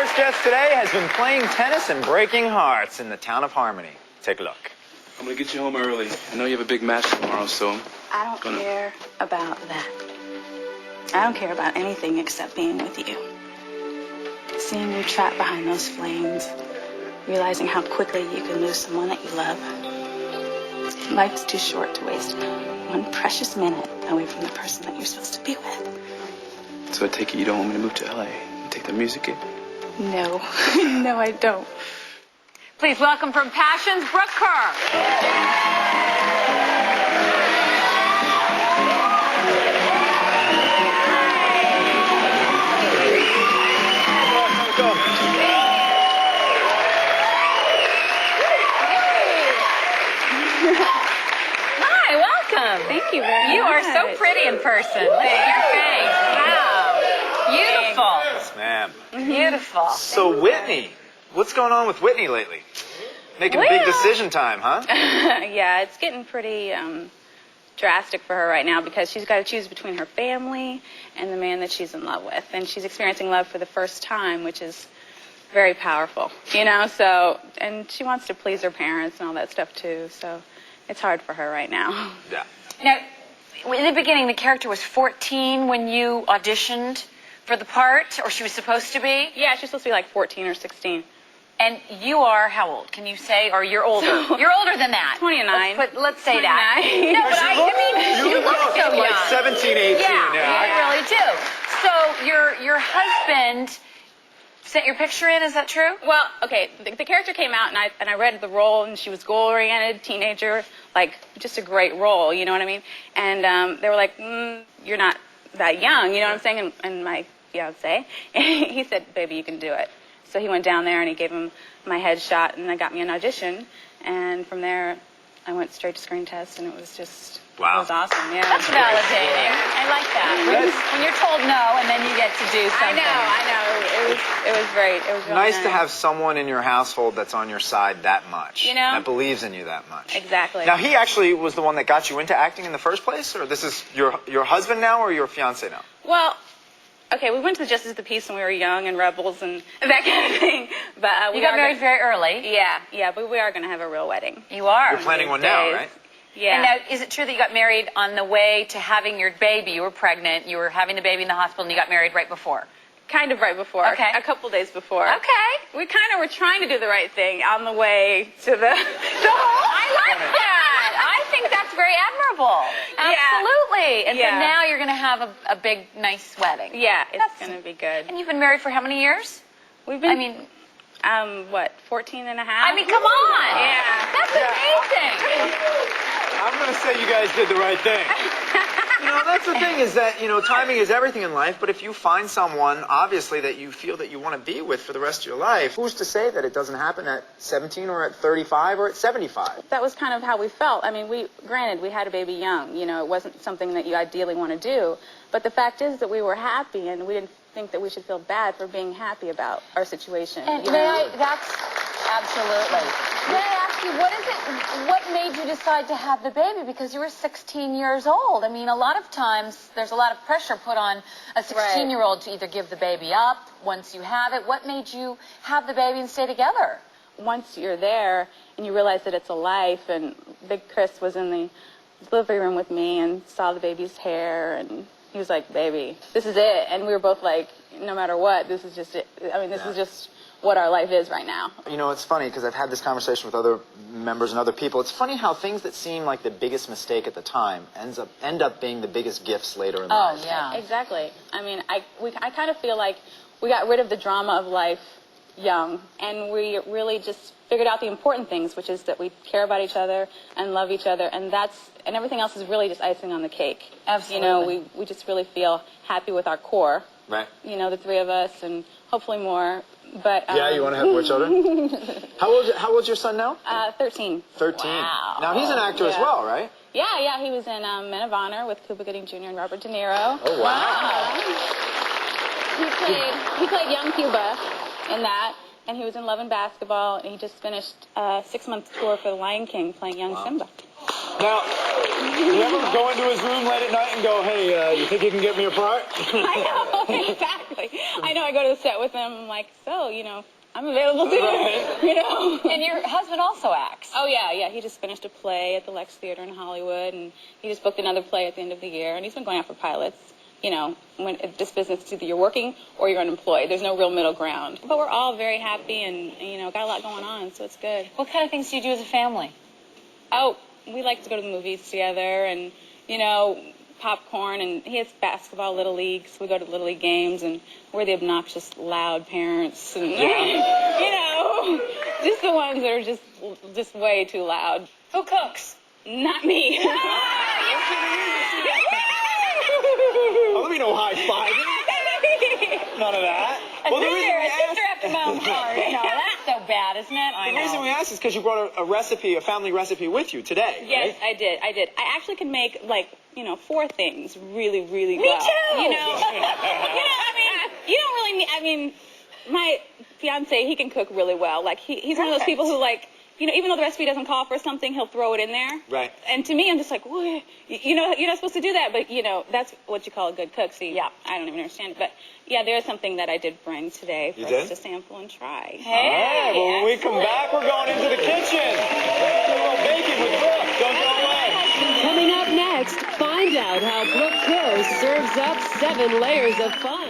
first guest today has been playing tennis and breaking hearts in the town of Harmony. Take a look. I'm gonna get you home early. I know you have a big match tomorrow, so... I don't care about that. I don't care about anything except being with you. Seeing you trapped behind those flames, realizing how quickly you can lose someone that you love. Life's too short to waste one precious minute away from the person that you're supposed to be with. So I take it you don't want me to move to LA and take the music gig? No. No, I don't. Please welcome from Passions, Brook Kerr. Hi, welcome. Thank you very much. You are so pretty in person. Look at your face. Wow. Beautiful. Yes, ma'am. Beautiful. So, Whitney, what's going on with Whitney lately? Making big decision time, huh? Yeah, it's getting pretty drastic for her right now because she's got to choose between her family and the man that she's in love with. And she's experiencing love for the first time, which is very powerful, you know? So, and she wants to please her parents and all that stuff too, so it's hard for her right now. Yeah. Now, in the beginning, the character was 14 when you auditioned for the part, or she was supposed to be? Yeah, she's supposed to be like 14 or 16. And you are how old? Can you say? Or you're older? You're older than that. 29. Let's say that. 29. No, but I mean, you look so young. Like 17, 18. Yeah, I really do. So your husband sent your picture in, is that true? Well, okay, the character came out, and I read the role, and she was goal-oriented, teenager, like, just a great role, you know what I mean? And they were like, you're not that young, you know what I'm saying? And my fiancé, he said, baby, you can do it. So he went down there, and he gave him my headshot, and they got me an audition, and from there, I went straight to screen test, and it was just... Wow. It was awesome, yeah. That's validating. I like that. When you're told no and then you get to do something. I know. It was great. It was really Nice to have someone in your household that's on your side that much. You know? That believes in you that much. Exactly. Now, he actually was the one that got you into acting in the first place? Or this is your husband now or your fiancé now? Well, okay, we went to the Justice of the Peace when we were young and rebels and that kind of thing. But you got married very early. Yeah, but we are going to have a real wedding. You are. You're planning one now, right? Yeah. And now, is it true that you got married on the way to having your baby? You were pregnant, you were having the baby in the hospital, and you got married right before? Kind of right before. Okay. A couple days before. Okay. We kind of were trying to do the right thing on the way to the whole... I like that. I think that's very admirable. Absolutely. And so now you're going to have a big, nice wedding. Yeah, it's going to be good. And you've been married for how many years? We've been... I mean... what, 14 and a half? I mean, come on. Yeah. That's amazing. I'm going to say you guys did the right thing. You know, that's the thing is that, you know, timing is everything in life, but if you find someone, obviously, that you feel that you want to be with for the rest of your life, who's to say that it doesn't happen at 17 or at 35 or at 75? That was kind of how we felt. I mean, granted, we had a baby young. You know, it wasn't something that you ideally want to do. But the fact is that we were happy, and we didn't think that we should feel bad for being happy about our situation. And you may know? that's absolutely. May I ask you, what made you decide to have the baby? Because you were 16 years old. I mean, a lot of times there's a lot of pressure put on a 16-year-old to either give the baby up once you have it. What made you have the baby and stay together? Once you're there and you realize that it's a life, and Big Chris was in the living room with me and saw the baby's hair, and he was like, baby, this is it. And we were both like, no matter what, this is just it. I mean, this is just what our life is right now. You know, it's funny because I've had this conversation with other members and other people. It's funny how things that seem like the biggest mistake at the time end up being the biggest gifts later in life. Oh, yeah. Exactly. I mean, I kind of feel like we got rid of the drama of life young, and we really just figured out the important things, which is that we care about each other and love each other, and everything else is really just icing on the cake. Absolutely. You know, we just really feel happy with our core. Right. You know, the three of us, and hopefully more. But yeah, you want to have more children? How old's your son now? 13. 13. Wow. Now he's an actor as well, right? Yeah, he was in Men of Honor with Cuba Gooding Jr. and Robert De Niro. Oh, wow. He played young Cuba in that, and he was in Love and Basketball, and he just finished a 6-month tour for The Lion King playing young Simba. Now, you ever go into his room late at night and go, hey, you think you can get me a part? I know, exactly. I know, I go to the set with him, I'm like, so, I'm available too, And your husband also acts. Oh, yeah, he just finished a play at the Lex Theater in Hollywood, and he just booked another play at the end of the year, and he's been going out for pilots. When this business, it's either you're working or you're unemployed. There's no real middle ground. But we're all very happy and, got a lot going on, so it's good. What kind of things do you do as a family? Oh, we like to go to the movies together and, popcorn, and he has basketball Little League, so we go to Little League games, and we're the obnoxious, loud parents, and, just the ones that are just way too loud. Who cooks? Not me. Oh, let me know high five. None of that. Well, the reason we asked, after my own heart. No, that's so bad, isn't it? The reason we asked is because you brought a family recipe with you today. Yes, right? I did. I actually can make 4 things really, really well. Me too. You don't really need. My fiance, he can cook really well. Like he's one of those people who even though the recipe doesn't call for something, he'll throw it in there. Right. And to me, I'm just like, what? You're not supposed to do that, but that's what you call a good cook. So yeah, I don't even understand it, but yeah, there's something that I did bring today for us to sample and try. Hey. All right. Well, when we come back, we're going into the kitchen. A little baking with Brook. Don't go away. Coming up next, find out how Brook Kerr serves up 7 layers of fun.